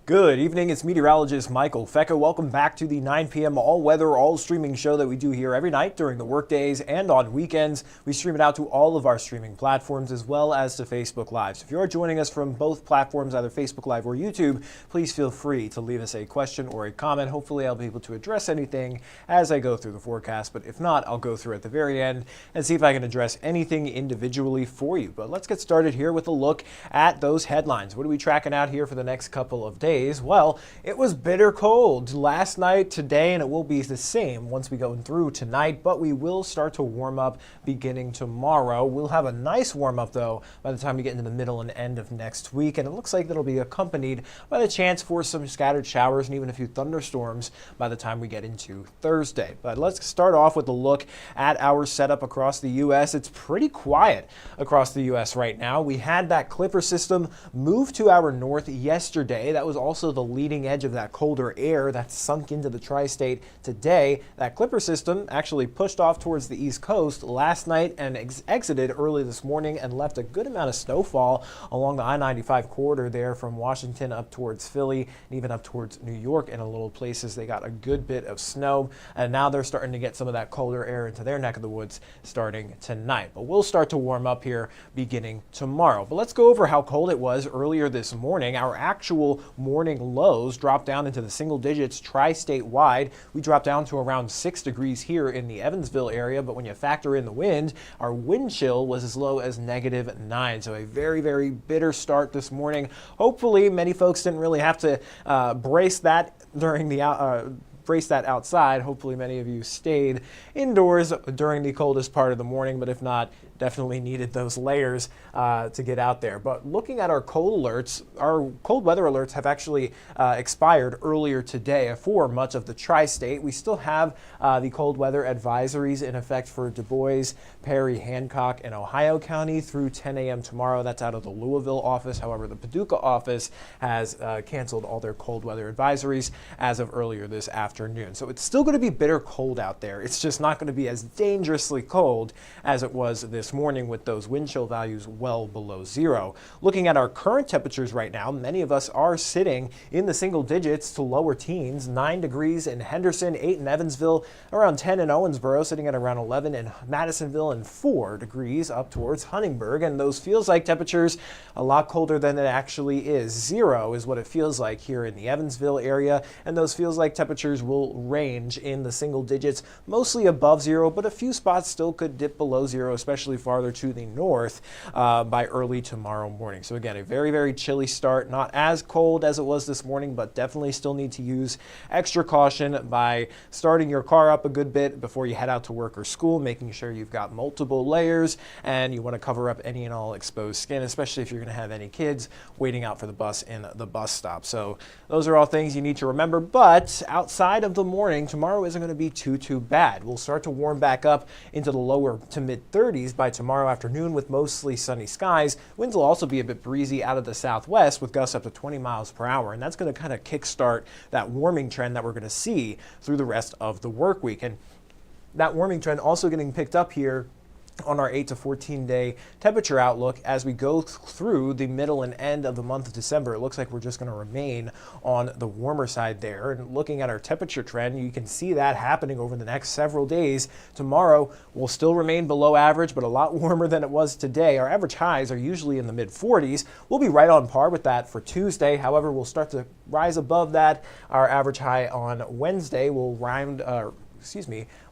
Good evening, it's meteorologist Michael Fecca. Welcome back to the 9 p.m. all-weather, all-streaming show that we do here every night during the workdays and on weekends. We stream it out to all of our streaming platforms as well as to Facebook Live. So if you are joining us from both platforms, either Facebook Live or YouTube, please feel free to leave us a question or a comment. Hopefully I'll be able to address anything as I go through the forecast, but if not, I'll go through at the very end and see if I can address anything individually for you. But let's get started here with a look at those headlines. What are we tracking out here for the next couple of days? Well, it was bitter cold last night, today, and it will be the same once we go through tonight, but we will start to warm up beginning tomorrow. We'll have a nice warm up though by the time we get into the middle and end of next week, and it looks like that'll be accompanied by the chance for some scattered showers and even a few thunderstorms by the time we get into Thursday. But let's start off with a look at our setup across the U.S. It's pretty quiet across the U.S. right now. We had that Clipper system move to our north yesterday. That was also the leading edge of that colder air that sunk into the tri-state today. That Clipper system actually pushed off towards the East Coast last night and exited early this morning and left a good amount of snowfall along the I-95 corridor there from Washington up towards Philly and even up towards New York in a little places. They got a good bit of snow, and now they're starting to get some of that colder air into their neck of the woods starting tonight. But we'll start to warm up here beginning tomorrow. But let's go over how cold it was earlier this morning. Our actual morning lows dropped down into the single digits tri-state wide. We dropped down to around 6 degrees here in the Evansville area, but when you factor in the wind, our wind chill was as low as -9. So a very, very bitter start this morning. Hopefully many folks didn't really have to brace that during the brace that outside. Hopefully many of you stayed indoors during the coldest part of the morning, but if not, definitely needed those layers to get out there. But looking at our cold alerts, our cold weather alerts have actually expired earlier today for much of the tri-state. We still have the cold weather advisories in effect for Du Bois, Perry, Hancock, and Ohio County through 10 a.m. tomorrow. That's out of the Louisville office. However, the Paducah office has canceled all their cold weather advisories as of earlier this afternoon. So it's still going to be bitter cold out there. It's just not going to be as dangerously cold as it was this morning with those wind chill values well below zero. Looking at our current temperatures right now, many of us are sitting in the single digits to lower teens. 9 degrees in Henderson, 8 in Evansville, around 10 in Owensboro, sitting at around 11 in Madisonville, and 4 degrees up towards Huntingburg. And those feels like temperatures a lot colder than it actually is. 0 is what it feels like here in the Evansville area, and those feels like temperatures will range in the single digits, mostly above 0, but a few spots still could dip below 0, especially farther to the north by early tomorrow morning. So again, a very, very chilly start. Not as cold as it was this morning, but definitely still need to use extra caution by starting your car up a good bit before you head out to work or school, making sure you've got multiple layers and you want to cover up any and all exposed skin, especially if you're going to have any kids waiting out for the bus in the bus stop. So those are all things you need to remember. But outside of the morning, tomorrow isn't going to be too bad. We'll start to warm back up into the lower to mid 30s by tomorrow afternoon with mostly sunny skies. Winds will also be a bit breezy out of the southwest with gusts up to 20 miles per hour, and that's going to kind of kickstart that warming trend that we're going to see through the rest of the work week. And that warming trend also getting picked up here on our 8 to 14 day temperature outlook as we go through the middle and end of the month of December. It looks like we're just going to remain on the warmer side there. And looking at our temperature trend, you can see that happening over the next several days. Tomorrow will still remain below average, but a lot warmer than it was today. Our average highs are usually in the mid 40s. We'll be right on par with that for Tuesday. However, we'll start to rise above that. Our average high on Wednesday will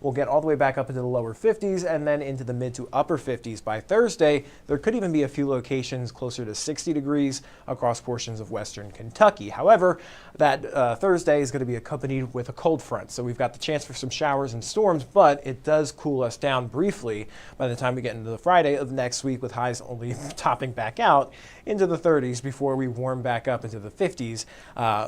we'll get all the way back up into the lower 50s and then into the mid to upper 50s by Thursday. There could even be a few locations closer to 60 degrees across portions of western Kentucky. However, that Thursday is going to be accompanied with a cold front. So we've got the chance for some showers and storms, but it does cool us down briefly by the time we get into the Friday of next week, with highs only topping back out into the 30s before we warm back up into the 50s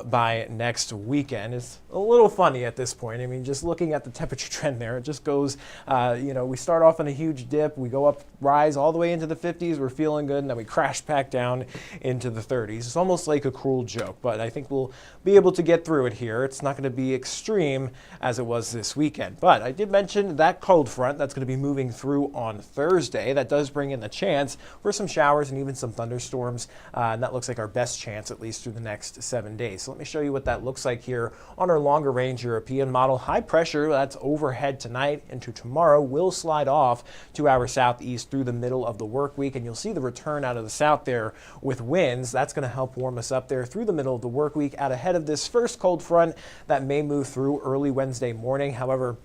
by next weekend. It's a little funny at this point. I mean, just looking at the temperature trend there, it just goes, we start off in a huge dip, we go up rise all the way into the 50s. We're feeling good, and then we crash back down into the 30s. It's almost like a cruel joke, but I think we'll be able to get through it here. It's not going to be extreme as it was this weekend. But I did mention that cold front that's going to be moving through on Thursday. That does bring in the chance for some showers and even some thunderstorms, and that looks like our best chance at least through the next 7 days. So let me show you what that looks like here on our longer range European model. High pressure that's overhead tonight into tomorrow will slide off to our southeast through the middle of the work week, and you'll see the return out of the south there with winds. That's going to help warm us up there through the middle of the work week out ahead of this first cold front that may move through early Wednesday morning. However,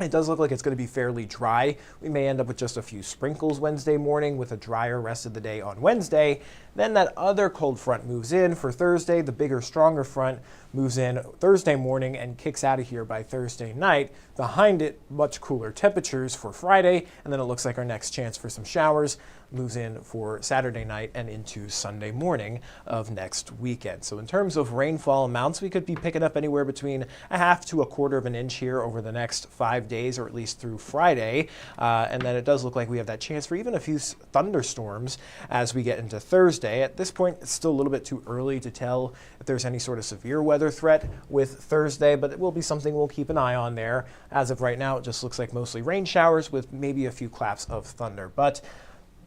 it does look like it's going to be fairly dry. We may end up with just a few sprinkles Wednesday morning with a drier rest of the day on Wednesday. Then that other cold front moves in for Thursday. The bigger, stronger front moves in Thursday morning and kicks out of here by Thursday night. Behind it, much cooler temperatures for Friday, and then it looks like our next chance for some showers moves in for Saturday night and into Sunday morning of next weekend. So in terms of rainfall amounts, we could be picking up anywhere between a half to a quarter of an inch here over the next 5 days, or at least through Friday. And then it does look like we have that chance for even a few thunderstorms as we get into Thursday. At this point, it's still a little bit too early to tell if there's any sort of severe weather threat with Thursday, but it will be something we'll keep an eye on there. As of right now, it just looks like mostly rain showers with maybe a few claps of thunder. But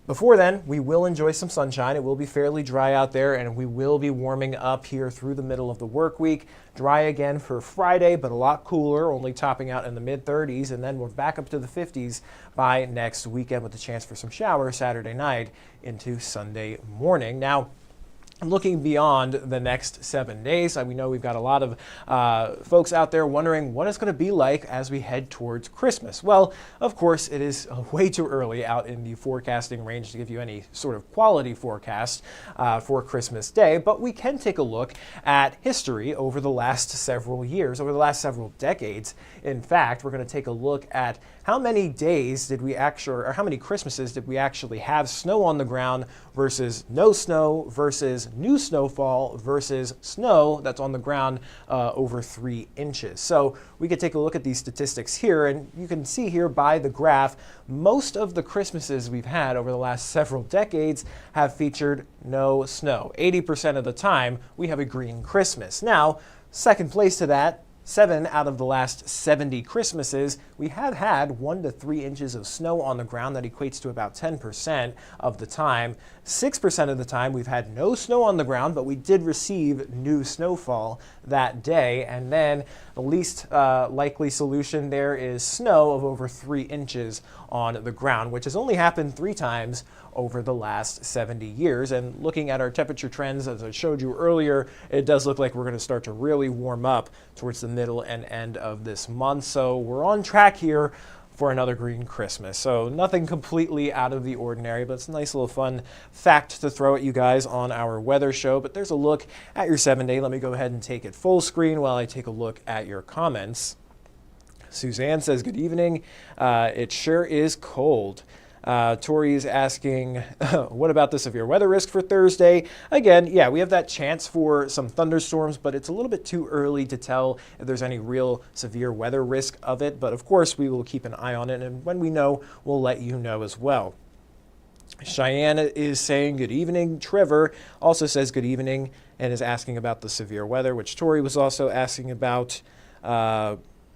before then, we will enjoy some sunshine. It will be fairly dry out there, and we will be warming up here through the middle of the work week. Dry again for Friday, but a lot cooler, only topping out in the mid-30s, and then we're back up to the 50s by next weekend with a chance for some showers Saturday night into Sunday morning. Now, looking beyond the next 7 days, we know we've got a lot of folks out there wondering what it's going to be like as we head towards Christmas. Well, of course, it is way too early out in the forecasting range to give you any sort of quality forecast for Christmas Day, but we can take a look at history over the last several years, over the last several decades. In fact, we're going to take a look at how many days did we actually, or how many Christmases did we actually have snow on the ground versus no snow versus new snowfall versus snow that's on the ground over 3 inches. So we could take a look at these statistics here, and you can see here by the graph, most of the Christmases we've had over the last several decades have featured no snow. 80% of the time, we have a green Christmas. Now, second place to that, 7 out of the last 70 Christmases, we have had 1 to 3 inches of snow on the ground. That equates to about 10% of the time. 6% of the time, we've had no snow on the ground, but we did receive new snowfall that day. And then the least likely solution there is snow of over 3 inches on the ground, which has only happened 3 times over the last 70 years. And looking at our temperature trends, as I showed you earlier, it does look like we're going to start to really warm up towards the middle and end of this month. So we're on track here for another green Christmas. So nothing completely out of the ordinary, but it's a nice little fun fact to throw at you guys on our weather show. But there's a look at your 7-day. Let me go ahead and take it full screen while I take a look at your comments. Suzanne says, good evening. It sure is cold. Tori is asking, what about the severe weather risk for Thursday? Again, yeah, we have that chance for some thunderstorms, but it's a little bit too early to tell if there's any real severe weather risk of it. But of course, we will keep an eye on it, and when we know, we'll let you know as well. Cheyenne is saying good evening. Trevor also says good evening and is asking about the severe weather, which Tori was also asking about.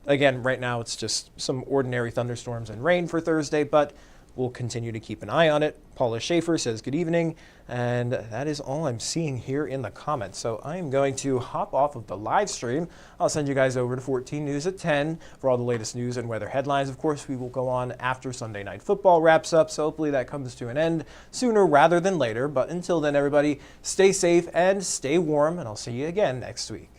Again, right now it's just some ordinary thunderstorms and rain for Thursday, but we'll continue to keep an eye on it. Paula Schaefer says good evening, and that is all I'm seeing here in the comments. So I am going to hop off of the live stream. I'll send you guys over to 14 News at 10 for all the latest news and weather headlines. Of course, we will go on after Sunday Night Football wraps up, so hopefully that comes to an end sooner rather than later. But until then, everybody, stay safe and stay warm, and I'll see you again next week.